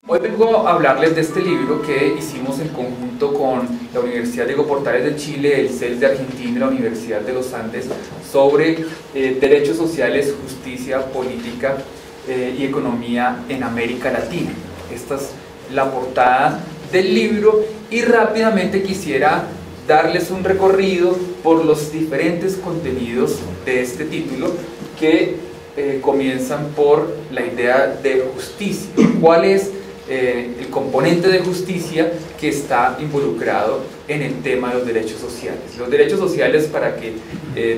Hoy vengo a hablarles de este libro que hicimos en conjunto con la Universidad Diego Portales de Chile, el CES de Argentina y la Universidad de los Andes sobre derechos sociales, justicia política y economía en América Latina. Esta es la portada del libro y rápidamente quisiera darles un recorrido por los diferentes contenidos de este título que comienzan por la idea de justicia. ¿Cuál es el componente de justicia que está involucrado en el tema de los derechos sociales? Los derechos sociales, para que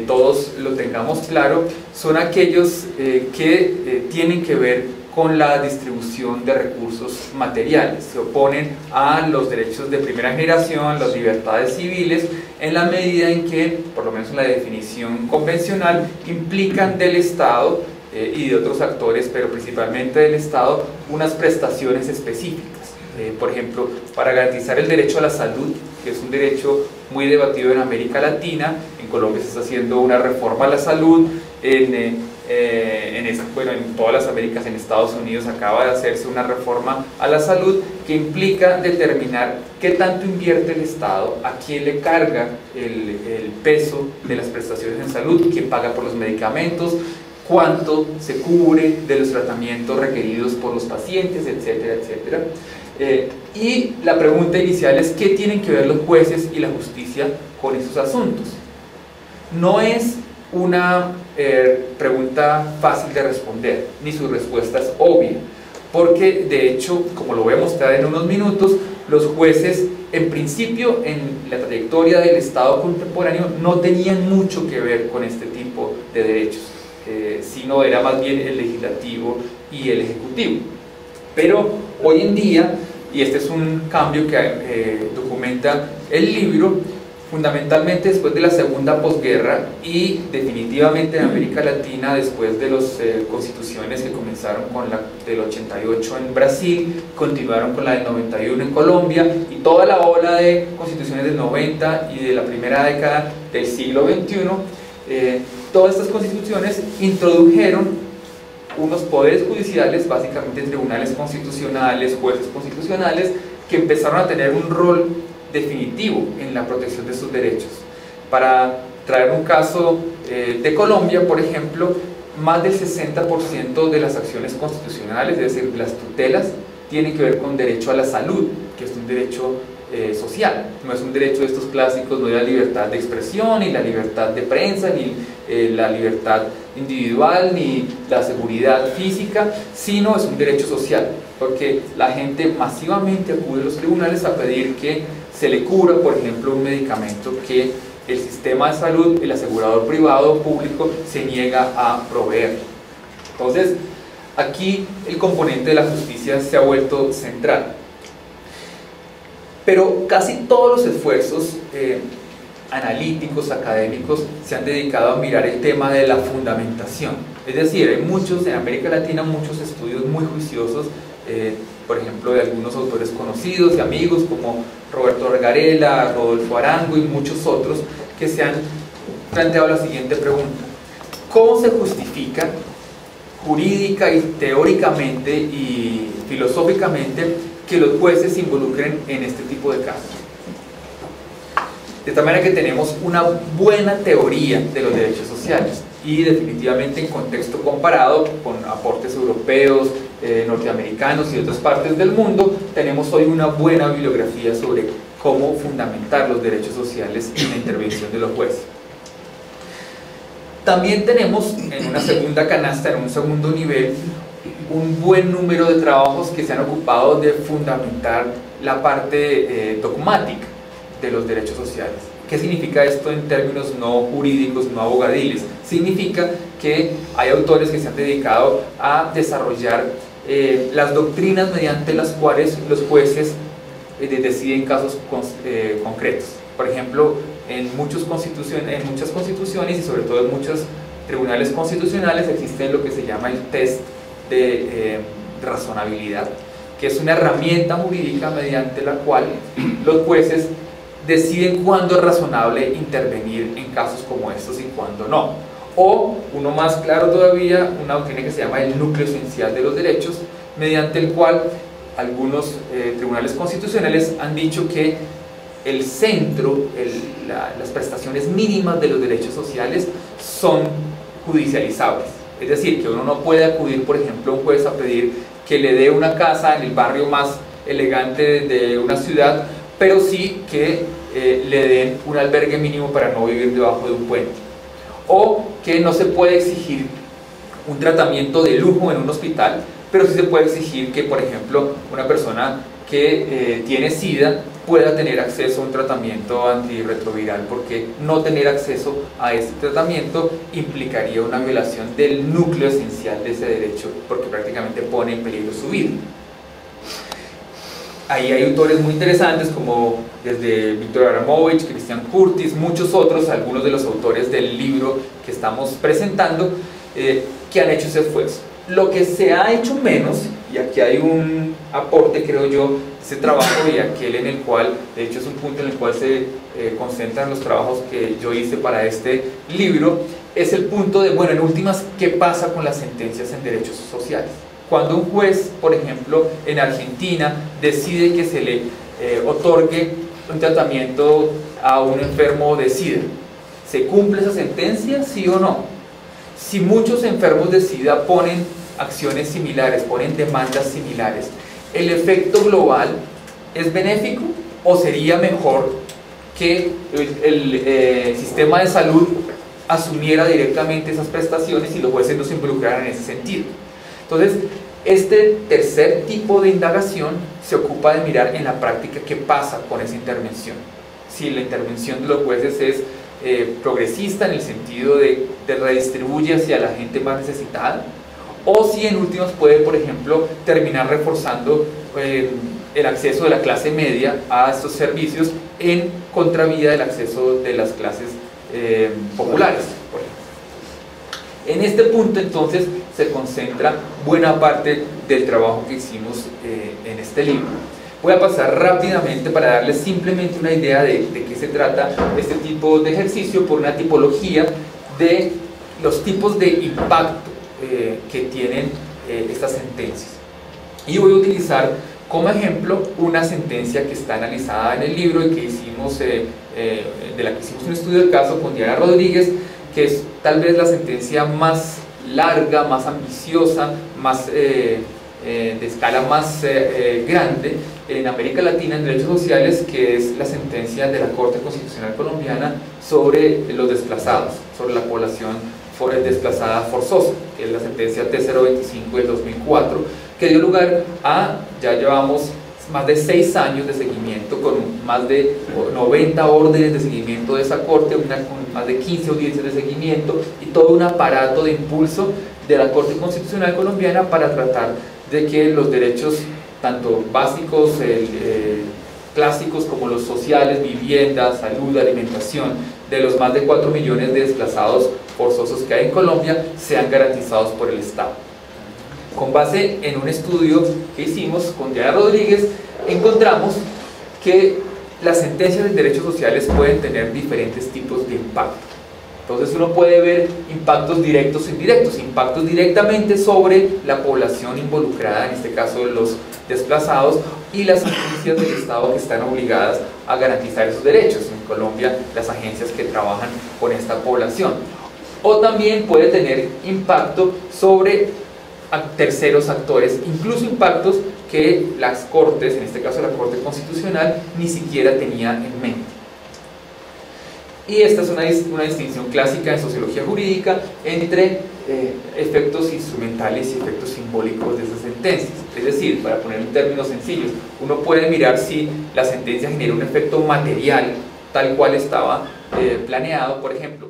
todos lo tengamos claro, son aquellos que tienen que ver con la distribución de recursos materiales. Se oponen a los derechos de primera generación, las libertades civiles, en la medida en que, por lo menos en la definición convencional, implican del Estado y de otros actores, pero principalmente del Estado, unas prestaciones específicas. Por ejemplo, para garantizar el derecho a la salud, que es un derecho muy debatido en América Latina. En Colombia se está haciendo una reforma a la salud, en todas las Américas, en Estados Unidos acaba de hacerse una reforma a la salud que implica determinar qué tanto invierte el Estado, a quién le carga el peso de las prestaciones en salud, quién paga por los medicamentos, cuánto se cubre de los tratamientos requeridos por los pacientes, etcétera, etcétera. Y la pregunta inicial es: ¿qué tienen que ver los jueces y la justicia con esos asuntos? No es una pregunta fácil de responder, ni su respuesta es obvia, porque de hecho, como lo voy a mostrar en unos minutos, los jueces en principio en la trayectoria del Estado contemporáneo no tenían mucho que ver con este tipo de derechos, sino era más bien el legislativo y el ejecutivo. Pero hoy en día, y este es un cambio que documenta el libro, fundamentalmente después de la segunda posguerra y definitivamente en América Latina después de las constituciones que comenzaron con la del 88 en Brasil, continuaron con la del 91 en Colombia y toda la ola de constituciones del 90 y de la primera década del siglo XXI, todas estas constituciones introdujeron unos poderes judiciales, básicamente tribunales constitucionales, jueces constitucionales, que empezaron a tener un rol definitivo en la protección de sus derechos. Para traer un caso de Colombia, por ejemplo, más del 60% de las acciones constitucionales, es decir, las tutelas, tienen que ver con derecho a la salud, que es un derecho social, no es un derecho de estos clásicos, no de la libertad de expresión, ni la libertad de prensa, ni la libertad individual, ni la seguridad física, sino es un derecho social, porque la gente masivamente acude a los tribunales a pedir que se le cubra, por ejemplo, un medicamento que el sistema de salud, el asegurador privado o público se niega a proveer. Entonces, aquí el componente de la justicia se ha vuelto central. Pero casi todos los esfuerzos analíticos, académicos, se han dedicado a mirar el tema de la fundamentación. Es decir, hay muchos, en América Latina, muchos estudios muy juiciosos, por ejemplo, de algunos autores conocidos y amigos como Roberto Regarela, Rodolfo Arango y muchos otros, que se han planteado la siguiente pregunta: ¿cómo se justifica jurídica y teóricamente y filosóficamente que los jueces se involucren en este tipo de casos? De tal manera que tenemos una buena teoría de los derechos sociales y definitivamente en contexto comparado con aportes europeos, norteamericanos y de otras partes del mundo, tenemos hoy una buena bibliografía sobre cómo fundamentar los derechos sociales en la intervención de los jueces. También tenemos en una segunda canasta, en un segundo nivel, un buen número de trabajos que se han ocupado de fundamentar la parte dogmática de los derechos sociales. ¿Qué significa esto en términos no jurídicos, no abogadiles? Significa que hay autores que se han dedicado a desarrollar las doctrinas mediante las cuales los jueces deciden casos concretos. Por ejemplo, en muchas constituciones y sobre todo en muchos tribunales constitucionales existe lo que se llama el test de razonabilidad, que es una herramienta jurídica mediante la cual los jueces deciden cuándo es razonable intervenir en casos como estos y cuándo no. O, uno más claro todavía, una doctrina que se llama el núcleo esencial de los derechos, mediante el cual algunos tribunales constitucionales han dicho que el centro, las prestaciones mínimas de los derechos sociales son judicializables. Es decir, que uno no puede acudir, por ejemplo, a un juez a pedir que le dé una casa en el barrio más elegante de una ciudad, pero sí que le den un albergue mínimo para no vivir debajo de un puente. O que no se puede exigir un tratamiento de lujo en un hospital, pero sí se puede exigir que, por ejemplo, una persona que tiene SIDA pueda tener acceso a un tratamiento antirretroviral, porque no tener acceso a este tratamiento implicaría una violación del núcleo esencial de ese derecho, porque prácticamente pone en peligro su vida. Ahí hay autores muy interesantes como desde Víctor Abramovich, Christian Curtis, muchos otros, algunos de los autores del libro que estamos presentando, que han hecho ese esfuerzo. Lo que se ha hecho menos, y aquí hay un aporte, creo yo, ese trabajo y aquel en el cual, de hecho es un punto en el cual se concentran los trabajos que yo hice para este libro, es el punto de, bueno, en últimas, ¿qué pasa con las sentencias en derechos sociales? Cuando un juez, por ejemplo, en Argentina, decide que se le otorgue un tratamiento a un enfermo de SIDA, ¿se cumple esa sentencia, sí o no? Si muchos enfermos de SIDA ponen acciones similares, ponen demandas similares, ¿el efecto global es benéfico o sería mejor que el sistema de salud asumiera directamente esas prestaciones y los jueces no se involucraran en ese sentido? Entonces, este tercer tipo de indagación se ocupa de mirar en la práctica qué pasa con esa intervención. Si la intervención de los jueces es progresista en el sentido de redistribuye hacia la gente más necesitada, o si en últimas puede, por ejemplo, terminar reforzando el acceso de la clase media a estos servicios en contravía del acceso de las clases populares, por ejemplo. En este punto entonces se concentra buena parte del trabajo que hicimos en este libro. Voy a pasar rápidamente para darles simplemente una idea de qué se trata este tipo de ejercicio por una tipología de los tipos de impacto que tienen estas sentencias. Y voy a utilizar como ejemplo una sentencia que está analizada en el libro y que hicimos, de la que hicimos un estudio del caso con Diana Rodríguez, que es tal vez la sentencia más larga, más ambiciosa, más, de escala más grande en América Latina en derechos sociales, que es la sentencia de la Corte Constitucional Colombiana sobre los desplazados, sobre la población desplazada forzosa, que es la sentencia T025 del 2004, que dio lugar a, ya llevamos más de 6 años de seguimiento con más de 90 órdenes de seguimiento de esa corte, con más de 15 audiencias de seguimiento y todo un aparato de impulso de la Corte Constitucional Colombiana para tratar de que los derechos tanto básicos, clásicos como los sociales, vivienda, salud, alimentación, de los más de 4 millones de desplazados forzosos que hay en Colombia sean garantizados por el Estado. Con base en un estudio que hicimos con Diana Rodríguez, encontramos que las sentencias de derechos sociales pueden tener diferentes tipos de impacto. Entonces uno puede ver impactos directos e indirectos, impactos directamente sobre la población involucrada, en este caso los desplazados, y las agencias del Estado que están obligadas a garantizar esos derechos. En Colombia, las agencias que trabajan con esta población. O también puede tener impacto sobre terceros actores, incluso impactos que las cortes, en este caso la Corte Constitucional, ni siquiera tenían en mente. Y esta es una distinción clásica en sociología jurídica entre efectos instrumentales y efectos simbólicos de esas sentencias. Es decir, para poner en términos sencillos, uno puede mirar si la sentencia genera un efecto material tal cual estaba planeado, por ejemplo.